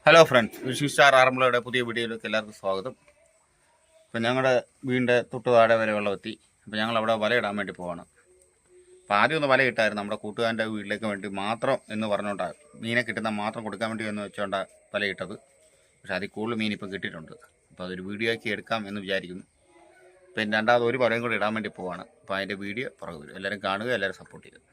Hello friends, Vishu star ആറന്മുളയുടെ പുതിയ വീഡിയോയിലേക്ക് എല്ലാവർക്കും സ്വാഗതം. ഇപ്പം ഞങ്ങളുടെ വീടിൻ്റെ തൊട്ട് താഴെ വരെ വെള്ളം എത്തി. അപ്പോൾ ഞങ്ങൾ അവിടെ വലയിടാൻ വേണ്ടി പോവാണ്. അപ്പോൾ ആദ്യം ഒന്ന് വലയിട്ടായിരുന്നു, നമ്മുടെ കൂട്ടുകാരൻ്റെ വീട്ടിലേക്ക് വേണ്ടി മാത്രം എന്ന് പറഞ്ഞുകൊണ്ടാണ്, മീനെ കിട്ടുന്ന മാത്രം കൊടുക്കാൻ വേണ്ടി എന്ന് വെച്ചുകൊണ്ടാണ് വലയിട്ടത്. പക്ഷേ അതിൽ കൂടുതൽ മീൻ ഇപ്പം കിട്ടിയിട്ടുണ്ട്. അപ്പോൾ അതൊരു വീഡിയോ ആക്കി എടുക്കാം എന്ന് വിചാരിക്കുന്നു. പിന്നെ രണ്ടാമത് ഒരു വലയും കൂടി ഇടാൻ വേണ്ടി പോവാണ്. അപ്പോൾ അതിൻ്റെ വീഡിയോ പുറകെ വരും. എല്ലാവരും കാണുക, എല്ലാവരും സപ്പോർട്ട് ചെയ്യുക.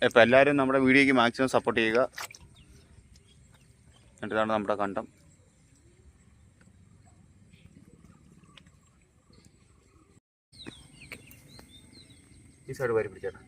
ഇപ്പം എല്ലാവരും നമ്മുടെ വീഡിയോയ്ക്ക് മാക്സിമം സപ്പോർട്ട് ചെയ്യുക. എന്നിട്ടാണ് നമ്മുടെ കണ്ടം. ഈ സൈഡ് വരി പിടിച്ചേട്ടാ.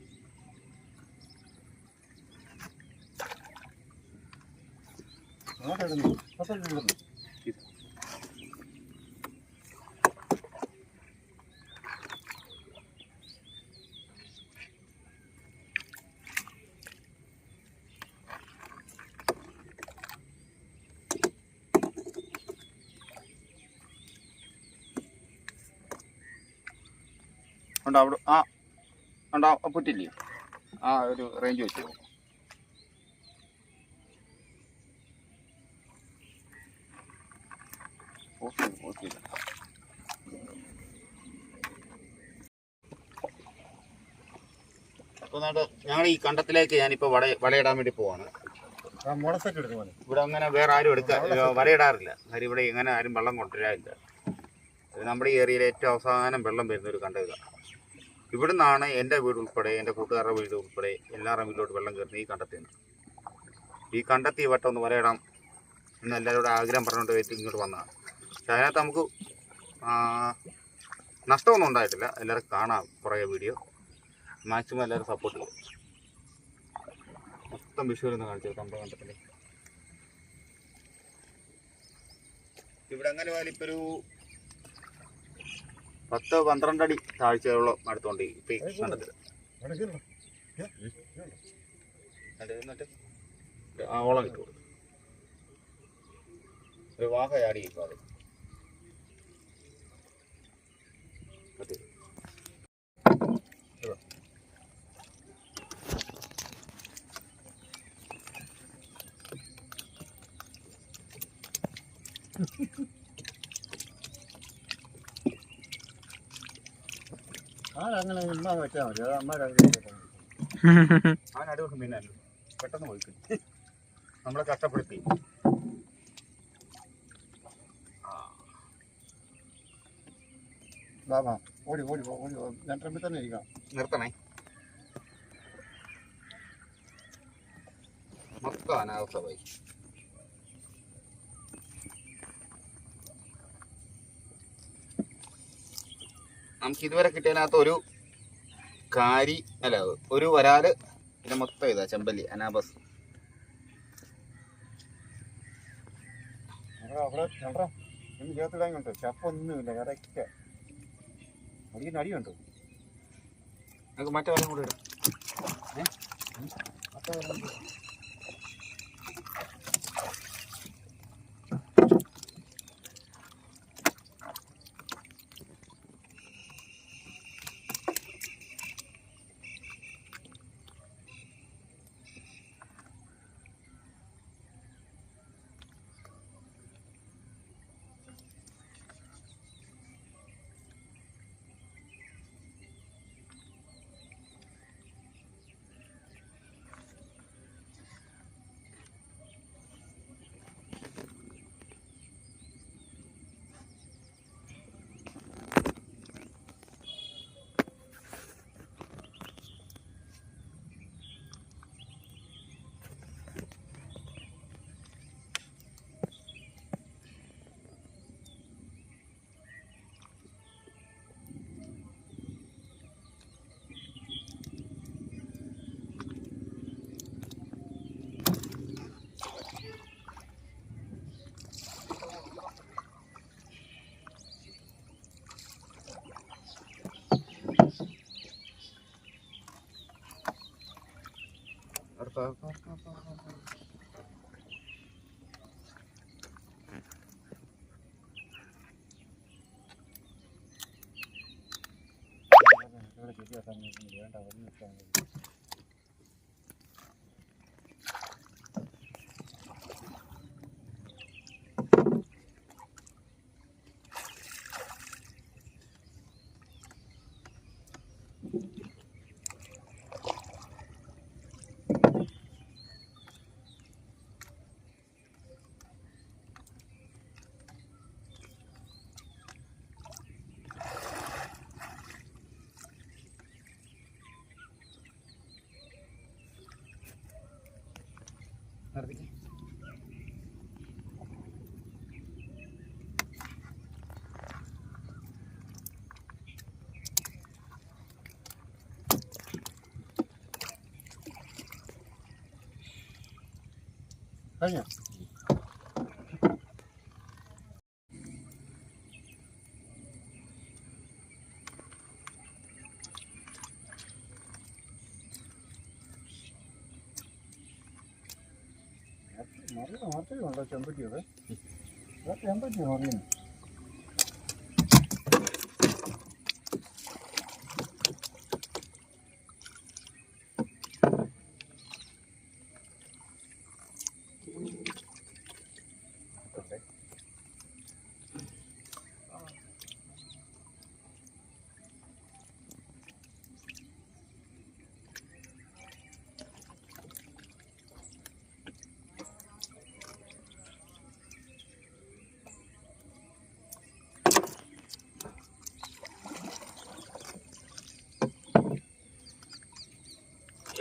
അവിടെ ഉണ്ടോ പറ്റില്ലേ? ആ ഒരു റേഞ്ച് വെച്ചു. ഓക്കെ. അപ്പോൾ ഞങ്ങൾ ഈ കണ്ടത്തിലേക്ക് ഞാനിപ്പോൾ വലയിടാൻ വേണ്ടി പോവാണ്. ഇവിടെ അങ്ങനെ വേറെ ആരും വലയിടാറില്ല. കാര്യം ഇവിടെ ഇങ്ങനെ ആരും വെള്ളം കൊണ്ടുവരാറില്ല. നമ്മുടെ ഈ ഏരിയയിലെ ഏറ്റവും അവസാനം വെള്ളം വരുന്ന ഒരു കണ്ടം ഇതാണ്. ഇവിടെ നിന്നാണ് എൻ്റെ വീട് ഉൾപ്പെടെ, എൻ്റെ കൂട്ടുകാരുടെ വീട് ഉൾപ്പെടെ എല്ലാവരുടെ വീട്ടിലോട്ട് വെള്ളം കയറുന്നത് ഈ കണ്ടത്തിൽ നിന്ന്. ഈ കണ്ടത്തിൽ വട്ടം ഒന്ന് വലയിടാം എന്ന് എല്ലാവരോടും ആഗ്രഹം പറഞ്ഞുകൊണ്ട് വെച്ച് ഇങ്ങോട്ട് വന്നതാണ്. പക്ഷെ അതിനകത്ത് നമുക്ക് നഷ്ടമൊന്നും ഉണ്ടായിട്ടില്ല. എല്ലാവരും കാണാം കുറേ വീഡിയോ. മാക്സിമം എല്ലാവരും സപ്പോർട്ട് ചെയ്യും. മൊത്തം വിഷുവിലൊന്ന് കാണിച്ചത് നമ്മുടെ കണ്ടത്തിൽ. ഇവിടെ അങ്ങനെ പോയാലിപ്പോൾ ഒരു 10-12 അടി താഴ്ചയോളം അടുത്തോണ്ട് ഇപ്പം ഈ കണ്ടത്തിൽ. എന്നിട്ട് ഓളം ഇട്ടു കൊടുക്കും. ഒരു വാഹ ചാടി ഇപ്പം അത് അങ്ങനെ വെച്ചാൽ മതി. അത് അവനടികൊണ്ട് മീനല്ലോ പെട്ടെന്ന് പോയി കിട്ടി. നമ്മളെ കഷ്ടപ്പെടുത്തി. ഓടി രണ്ടരമ്പിൽ തന്നെ ഇരിക്കാം. നിർത്തണേ. മൊത്തം അനാവസ്ഥമായി. നമുക്ക് ഇതുവരെ കിട്ടിയതിനകത്ത് ഒരു കാരി അല്ല ഒരു വരാല്, പിന്നെ മൊത്തം ഇതാ ചെമ്പല്ലി അനാബസ്. ചേർത്തിടാൻ ചപ്പൊന്നുമില്ല. കറക്റ്റ് അടിയുണ്ടോ? നമുക്ക് മറ്റേ വലം കൂടെ ഇടാം. മറ്റേ വലം കഴിഞ്ഞോ? മറിയുണ്ടോ ചെമ്പറ്റിയത്? ചെമ്പറ്റി മറിയുന്നു.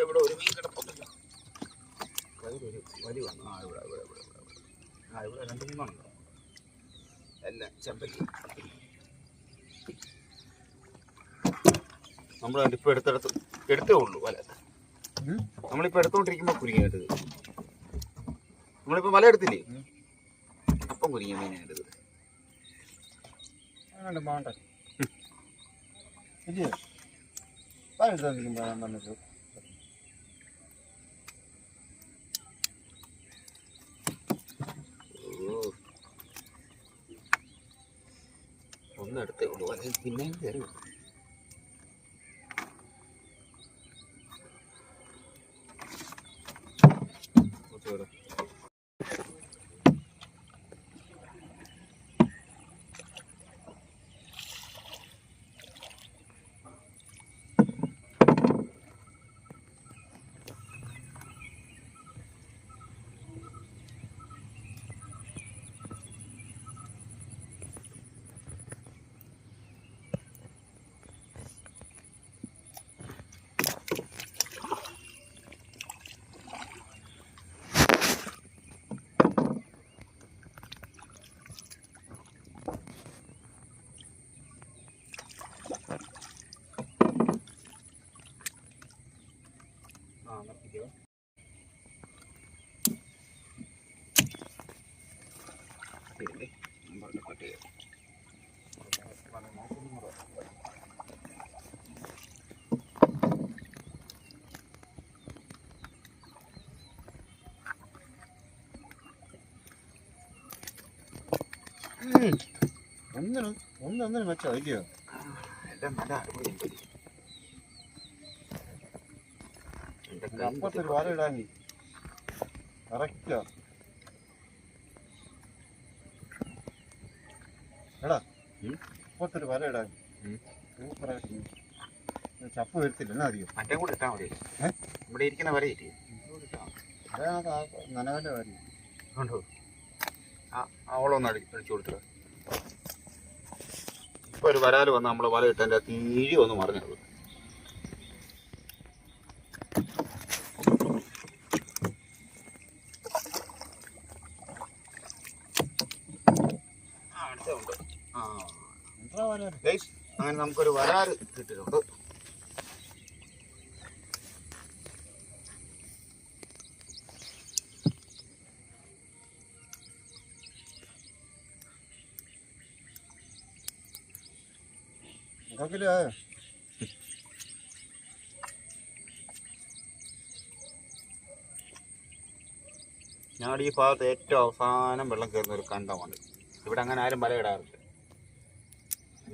ഇവിടെ ഒരു മീൻ കിടപ്പുണ്ടല്ലോ. വലിയൊരു വലി വന്നു. ഇവിടെ 2 മീനുണ്ടോ? എല്ലാം ചെമ്പല്ലി. നമ്മൾ ഇപ്പോൾ എടുത്തേ ഉള്ളൂ വല. നമ്മളിപ്പോൾ എടുത്തോണ്ടിരിക്കുമ്പോൾ കുരുങ്ങി കേട്ടത്. നമ്മളിപ്പോൾ വല എടുത്തില്ലേ, അപ്പം കുരുങ്ങിയ മീനാണ് എടുത്തത്. മാണ്ട ഇല്ലേ വന്നിട്ട് ഒന്നെടുത്തേ ഉള്ളൂ വല, പിന്നെയും കയറി. ഒന്നും വെച്ചോ ഇല്ലയോ? എല്ലാം നല്ല അടിപൊളി. അപ്പത്തൊരു വല ഇടാനി കറക്റ്റാ. എടാ അപ്പത്തൊരു വല ഇടാനി സൂപ്പറായിട്ട്. ചപ്പ് വരത്തില്ല എന്നാ അറിയോ? മറ്റേ കൂടെ ഇട്ടാൽ മതി. ഇവിടെ ഇരിക്കുന്ന വലയില്ലേ, നനവല്ല വരി ഉണ്ടോ? അവളൊന്ന് അടിച്ചു കൊടുത്തത്. ഇപ്പൊ ഒരു വരാല് വന്ന് നമ്മള് വല ഇട്ടതിന്റെ തീഴി ഒന്ന് മറിഞ്ഞത്. അങ്ങനെ നമുക്കൊരു വരാല് കിട്ടിയിട്ടുണ്ട്. നോക്കില്ലേ? ഞങ്ങളുടെ ഈ ഭാഗത്ത് ഏറ്റവും അവസാനം വെള്ളം കയറുന്ന ഒരു കണ്ടമാണ്. ഇവിടെ അങ്ങനെ ആരും വലയിടാറില്ല.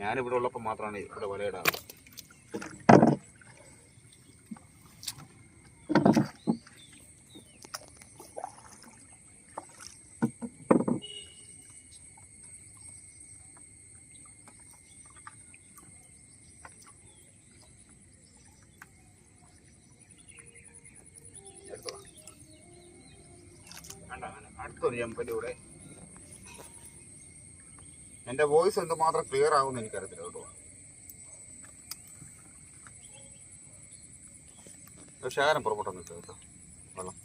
ഞാനിവിടെ ഉള്ളപ്പോൾ മാത്രമാണ് ഇവിടെ വലയിടാറ്. അടുത്തൊരു ചെമ്പലിലൂടെ. എൻ്റെ വോയിസ് എന്തുമാത്രം ക്ലിയർ ആകുമെന്ന് എനിക്കറിയത്തില്ല കേട്ടോ. ശേഖരം പുറപ്പെട്ടൊന്നും ഇട്ടു കേട്ടോ വെള്ളം.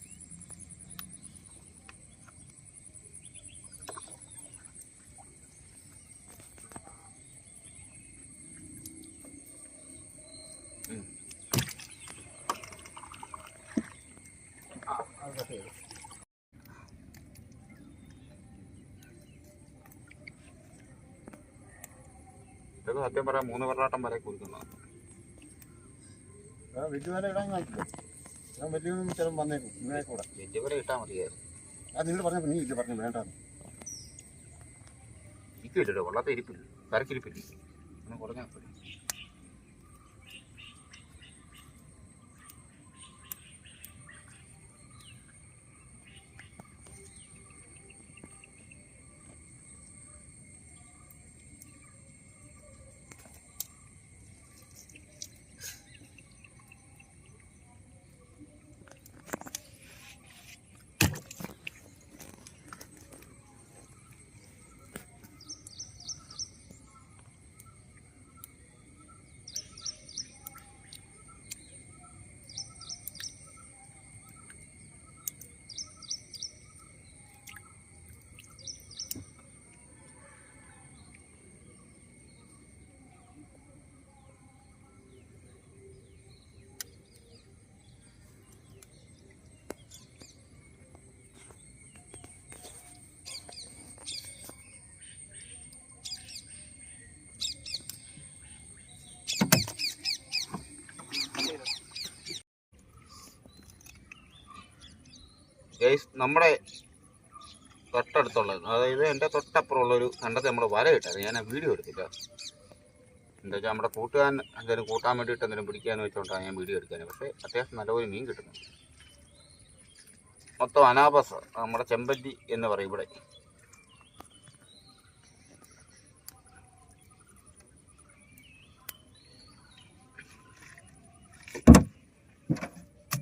ഇതൊക്കെ സത്യം പറയാം 3 വെള്ളാട്ടം വരെ കുടിക്കുന്നതാണ്. വലിയ വല ഇടാൻ കാണിച്ചില്ല. ഞാൻ വലിയ ചിലപ്പോൾ വന്നേക്കും നിങ്ങളെ കൂടെ. വലിയ വരെ ഇട്ടാൽ മതിയായിരുന്നു. അത് നിങ്ങൾ പറഞ്ഞപ്പോൾ നീ ഇല്ല പറഞ്ഞു വേണ്ടാന്ന്. ഇരിക്കില്ലല്ലോ, വെള്ളത്തെ ഇരിപ്പില്ല, കരക്കിരിപ്പില്ല. ഒന്ന് കുറഞ്ഞാൽ മതി. ഗൈസ്, നമ്മുടെ തൊട്ടടുത്തുള്ളത്, അതായത് എൻ്റെ തൊട്ടപ്പുറമുള്ളൊരു കണ്ടത്ത് നമ്മൾ വല ഇട്ടായിരുന്നു. ഞാൻ വീഡിയോ എടുത്തില്ല. എന്താ വെച്ചാൽ നമ്മുടെ കൂട്ടുകാരൻ എന്തെങ്കിലും കൂട്ടാൻ വേണ്ടിയിട്ട് എന്തെങ്കിലും പിടിക്കാമെന്ന് വെച്ചുകൊണ്ടാണ് ഞാൻ വീഡിയോ എടുക്കാൻ. പക്ഷേ അത്യാവശ്യം നല്ലപോലെ മീൻ കിട്ടുന്നുണ്ട്. മൊത്തം അനാബസ്, നമ്മുടെ ചെമ്പല്ലി എന്ന് പറയും ഇവിടെ.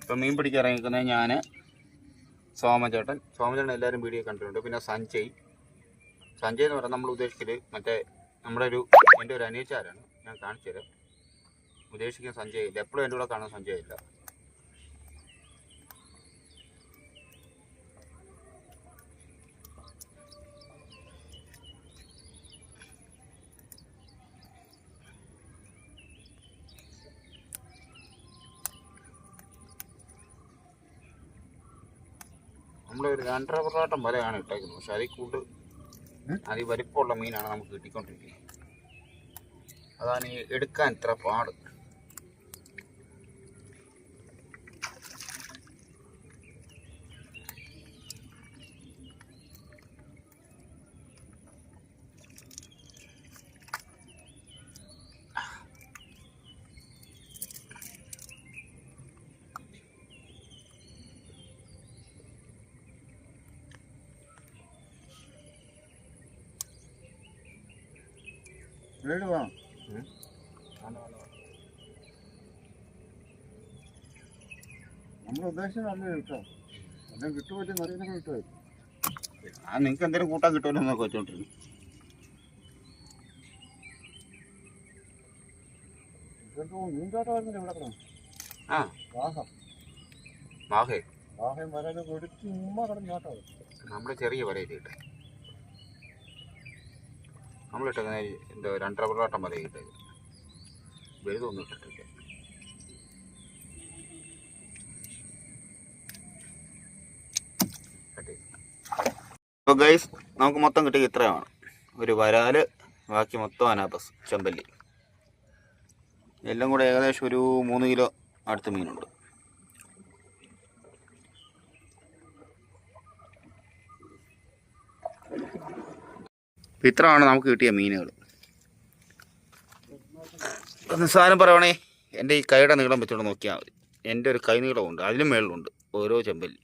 ഇപ്പം മീൻ പിടിക്കാൻ ഇറങ്ങിക്കുന്നത് ഞാൻ, സോമചേട്ടൻ എല്ലാവരും വീഡിയോ കണ്ടിട്ടുണ്ട്. പിന്നെ സഞ്ജയ് എന്ന് പറഞ്ഞാൽ നമ്മൾ ഉദ്ദേശിക്കൽ മറ്റേ എൻ്റെ ഒരു അനിയച്ചാരാണ്. ഞാൻ കാണിച്ചു തരാം. ഉദ്ദേശിക്കുന്ന സഞ്ജയ് ഇല്ല, എപ്പോഴും എൻ്റെ കൂടെ കാണുന്ന സഞ്ജയ് ഇല്ല. നമ്മളൊരു 2.5 വെള്ളാട്ടം വലയാണ് ഇട്ടേക്കുന്നത്. പക്ഷെ അതിൽ വലിപ്പമുള്ള മീനാണ് നമുക്ക് കിട്ടിക്കൊണ്ടിരിക്കുന്നത്. അതാണ് ഈ എടുക്കാൻ ഇത്ര പാട്. ബ്ലേഡ് വേണം. നമ്മൾ ഉദ്ദേശിച്ച നല്ല കിട്ടോ. എല്ലാം കിട്ടുമല്ലോ, നിറയെ കിട്ടുമായിരുന്നു. നിങ്ങൾക്ക് എന്തെങ്കിലും കൂട്ടാൻ കിട്ടുമല്ലോ എന്നൊക്കെ വെച്ചോണ്ടിരുന്നു. മീൻചാട്ടമായിരുന്നില്ല ഇവിടെ കിടന്നു. ആ വാഹേ വാഹയും വരാനും കൊടുത്ത് ഉമ്മ കിടന്ന് ചാട്ടോ. നമ്മൾ ചെറിയ വലയിൽ കിട്ടെ. നമ്മളിട്ടേക്കുന്ന എന്താ 2.5 വെള്ളാട്ടം വലയിൽ കിട്ടത്. വലുതൊന്നും ഇട്ടിട്ടില്ല. അപ്പോൾ ഗൈസ്, നമുക്ക് മൊത്തം കിട്ടിയ ഇത്രയാണ്. ഒരു വരാല്, ബാക്കി മൊത്തം അനാബസ്, ചെമ്പല്ലി, എല്ലാം കൂടെ ഏകദേശം ഒരു 3 കിലോ അടുത്ത് മീനുണ്ട്. അപ്പം ഇത്രയാണ് നമുക്ക് കിട്ടിയ മീനുകൾ. നിസ്സാരം പറയുവാണേ എൻ്റെ ഈ കൈയുടെ നീളം വെച്ചോണ്ട് നോക്കിയാൽ മതി. എൻ്റെ ഒരു കൈ നീളമുണ്ട്, അതിലും മേളിലുണ്ട് ഓരോ ചെമ്പല്ലി.